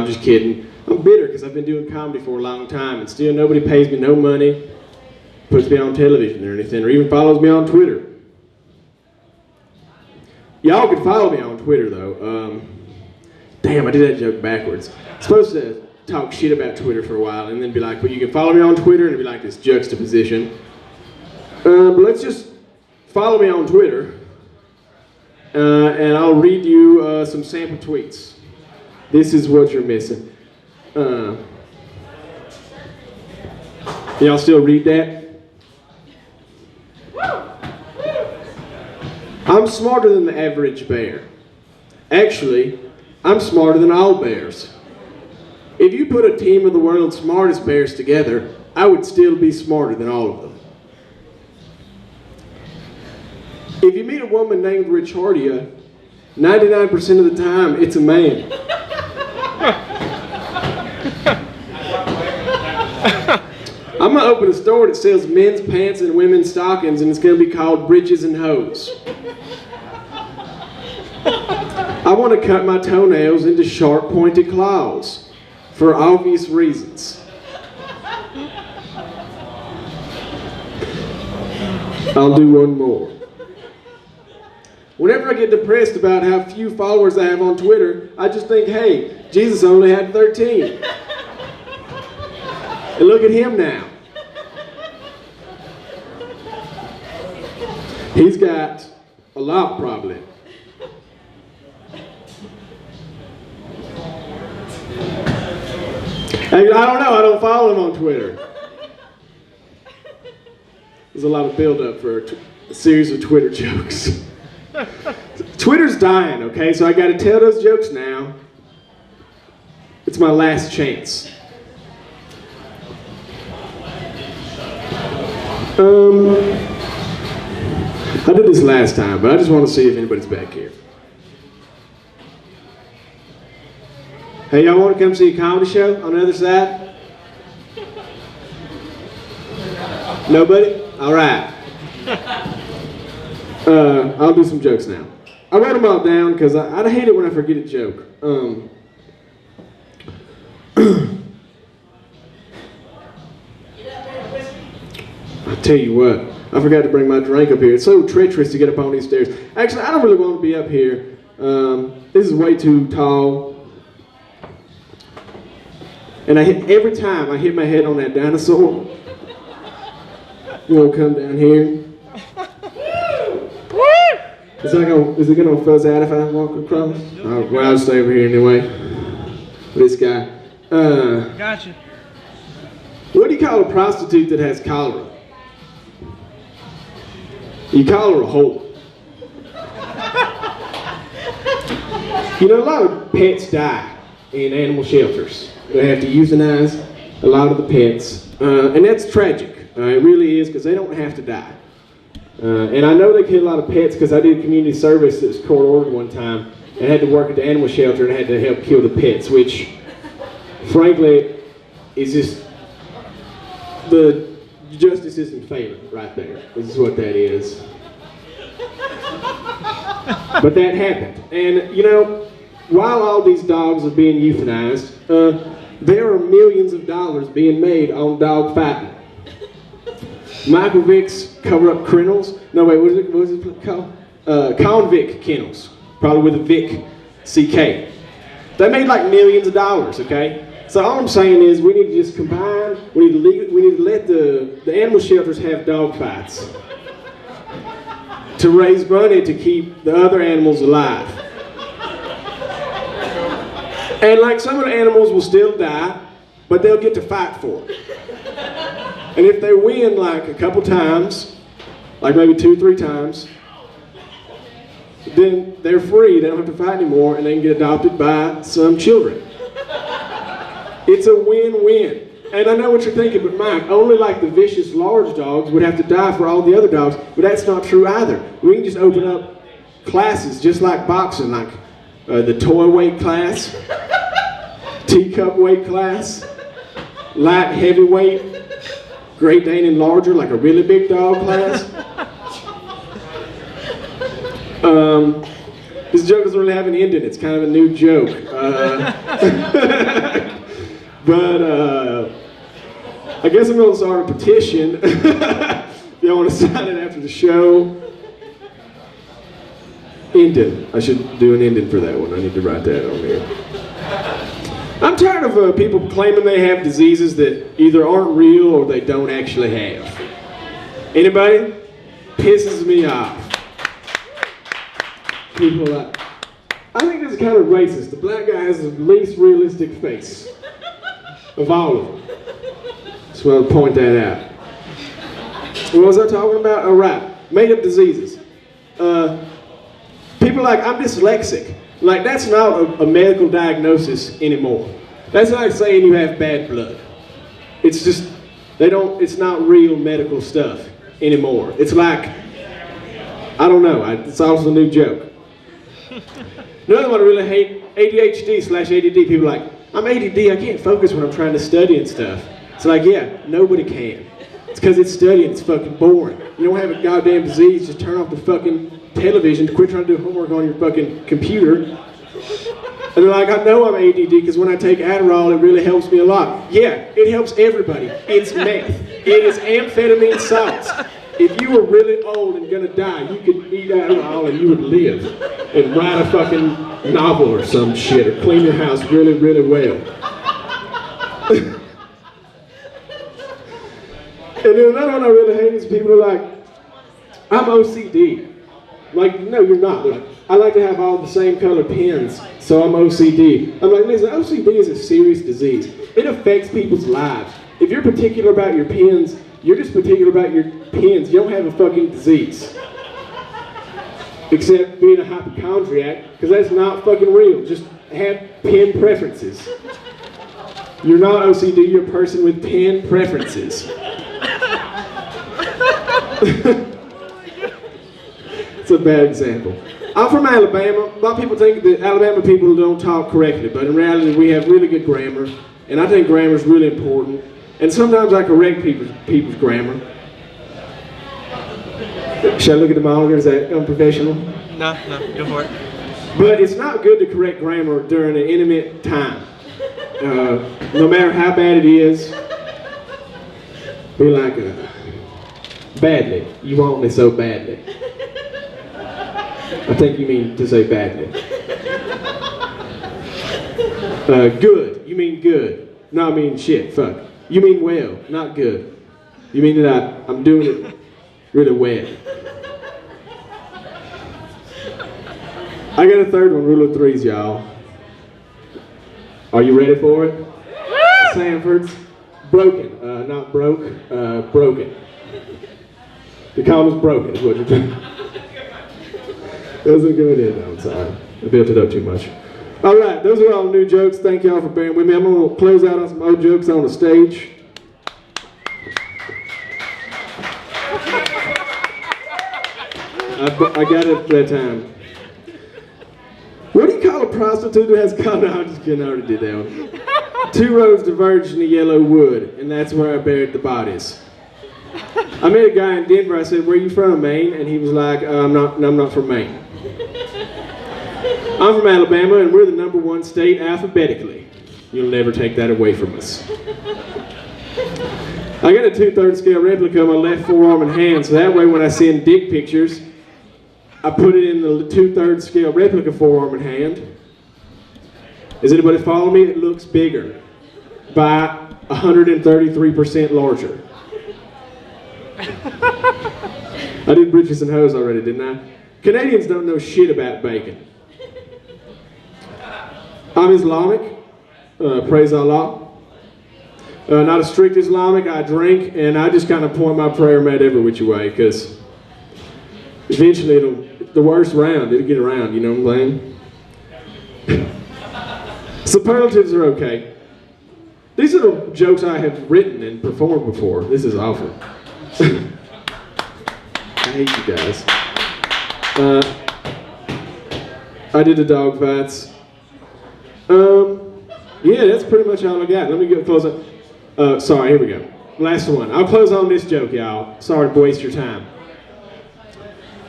I'm just kidding. I'm bitter because I've been doing comedy for a long time and still nobody pays me no money, puts me on television or anything, or even follows me on Twitter. Y'all can follow me on Twitter though. Damn, I did that joke backwards. I'm supposed to talk shit about Twitter for a while and then be like, well, you can follow me on Twitter, and it'd be like this juxtaposition. But let's just follow me on Twitter, and I'll read you some sample tweets. This is what you're missing. Y'all still read that? I'm smarter than the average bear. Actually, I'm smarter than all bears. If you put a team of the world's smartest bears together, I would still be smarter than all of them. If you meet a woman named Richardia, 99% of the time, it's a man. I'm gonna open a store that sells men's pants and women's stockings, and it's gonna be called Britches and Hose. I want to cut my toenails into sharp, pointed claws for obvious reasons. I'll do one more. Whenever I get depressed about how few followers I have on Twitter, I just think, hey, Jesus only had 13. And look at him now. He's got a lot, probably. I don't know, I don't follow him on Twitter. There's a lot of build-up for a series of Twitter jokes. Twitter's dying, okay? So I gotta tell those jokes now. It's my last chance. I did this last time, but I just want to see if anybody's back here. Hey, y'all want to come see a comedy show on the other side? Nobody? All right. I'll do some jokes now. I wrote them all down because I hate it when I forget a joke. I'll tell you what, I forgot to bring my drink up here. It's so treacherous to get up on these stairs. Actually, I don't really want to be up here. This is way too tall. And every time I hit my head on that dinosaur, you know, come down here. Is it gonna fuzz out if I walk across? Oh, well, I'll stay over here anyway. This guy. Gotcha. What do you call a prostitute that has cholera? You call her a whore. You know, a lot of pets die in animal shelters. They have to euthanize a lot of the pets, and that's tragic. It really is, because they don't have to die. And I know they kill a lot of pets because I did community service that was court-ordered one time, and had to work at the animal shelter and had to help kill the pets, which, frankly, is just the justice system failing right there. This is what that is. But that happened. And, you know, while all these dogs are being euthanized, there are millions of dollars being made on dog fighting. Michael Vick's cover-up kennels. No, wait, what was it called? Convict kennels. Probably with a Vic, C-K. They made like millions of dollars, okay? So all I'm saying is we need to just combine, we need to let the animal shelters have dog fights to raise money to keep the other animals alive. And like some of the animals will still die, but they'll get to fight for it. And if they win like a couple times, like maybe 2-3 times, then they're free, they don't have to fight anymore, and they can get adopted by some children. It's a win-win. And I know what you're thinking, but Mike, only like the vicious large dogs would have to die for all the other dogs, but that's not true either. We can just open up classes just like boxing, like the toy weight class, teacup weight class, light heavyweight, Great Dane and larger, like a really big dog class. This joke doesn't really have an ending. It's kind of a new joke. But I guess I'm going to start a petition. If y'all want to sign it after the show. Ending. I should do an ending for that one. I need to write that on here. I'm tired of people claiming they have diseases that either aren't real or they don't actually have. Anybody? Pisses me off. People like, I think this is kind of racist. The black guy has the least realistic face of all of them. Just want to point that out. What was I talking about? Oh, right. Made up diseases. People like, I'm dyslexic. Like, that's not a medical diagnosis anymore. That's like saying you have bad blood. It's just, it's not real medical stuff anymore. It's like, I don't know, it's also a new joke. Another one I really hate, ADHD/ADD. People are like, I'm ADD, I can't focus when I'm trying to study and stuff. It's like, yeah, nobody can. It's because it's studying, it's fucking boring. You don't have a goddamn disease, just turn off the fucking television, quit trying to do homework on your fucking computer. And they're like, I know I'm ADD because when I take Adderall, it really helps me a lot. Yeah, it helps everybody. It's meth. It is amphetamine salts. If you were really old and gonna die, you could eat Adderall and you would live and write a fucking novel or some shit or clean your house really, really well. And then another one I really hate is people are like, I'm OCD. Like, no, you're not. Like, I like to have all the same color pens, so I'm OCD. I'm like, listen, OCD is a serious disease. It affects people's lives. If you're particular about your pens, you're just particular about your pens. You don't have a fucking disease. Except being a hypochondriac, because that's not fucking real. Just have pen preferences. You're not OCD, you're a person with pen preferences. It's a bad example. I'm from Alabama. A lot of people think that Alabama people don't talk correctly, but in reality we have really good grammar, and I think grammar is really important. And sometimes I correct people's grammar. Should I look at the monitor? Is that unprofessional? No, go for it. But it's not good to correct grammar during an intimate time. No matter how bad it is, be like, badly. You want me so badly. I think you mean to say badly. Good. You mean good. No, I mean shit. Fuck. You mean well, not good. You mean that I'm doing it really well. I got a third one, rule of threes, y'all. Are you ready for it? Sanfords. Broken. Not broke. Broken. The comma's broken is what you're doing. That was a good end, I'm sorry. I built it up too much. Alright, those are all new jokes. Thank y'all for bearing with me. I'm going to close out on some old jokes on the stage. I got it that time. What do you call a prostitute who has no, I'm just kidding, I already did that one. Two roads diverged in the yellow wood, and that's where I buried the bodies. I met a guy in Denver. I said, where are you from, Maine? And he was like, I'm not from Maine. I'm from Alabama, and we're the #1 state alphabetically. You'll never take that away from us. I got a 2/3 scale replica of my left forearm and hand, so that way when I send dick pictures, I put it in the 2/3 scale replica forearm and hand. Is anybody following me? It looks bigger by 133% larger. I did britches and hoes already, didn't I? Canadians don't know shit about bacon. I'm Islamic, praise Allah. Not a strict Islamic, I drink, and I just kind of point my prayer mat every which way, because eventually the worst round, it'll get around, you know what I'm saying? Superlatives are okay. These are the jokes I have written and performed before. This is awful. I hate you guys. I did the dog fights. Yeah, that's pretty much all I got. Let me get close up. Sorry, here we go. Last one. I'll close on this joke, y'all. Sorry to waste your time.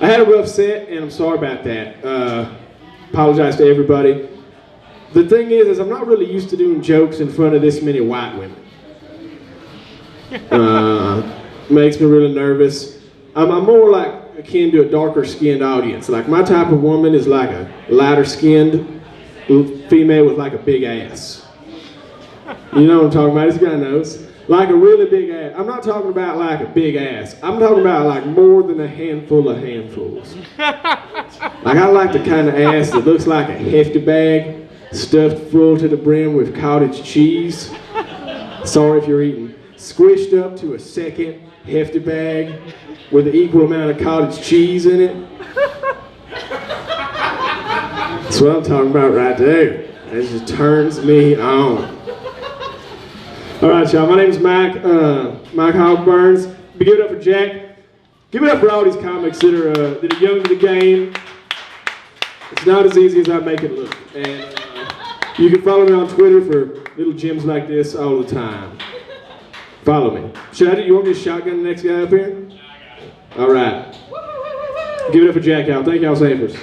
I had a rough set, and I'm sorry about that. Apologize to everybody. the thing is I'm not really used to doing jokes in front of this many white women. Makes me really nervous. I'm more like akin to a darker skinned audience. Like my type of woman is like a lighter skinned female with like a big ass. You know what I'm talking about? This guy knows. Like a really big ass. I'm not talking about like a big ass. I'm talking about like more than a handful of handfuls. Like I like the kind of ass that looks like a hefty bag stuffed full to the brim with cottage cheese. Sorry if you're eating. Squished up to a second hefty bag with an equal amount of cottage cheese in it. That's what I'm talking about right there. It just turns me on. All right, y'all. My name's Mike Hogburns. Give it up for Jack. Give it up for all these comics that are young to the game. It's not as easy as I make it look. And you can follow me on Twitter for little gems like this all the time. Follow me. You want me to shotgun the next guy up here? All right. Give it up for Jack, y'all. Thank y'all, Sanfords.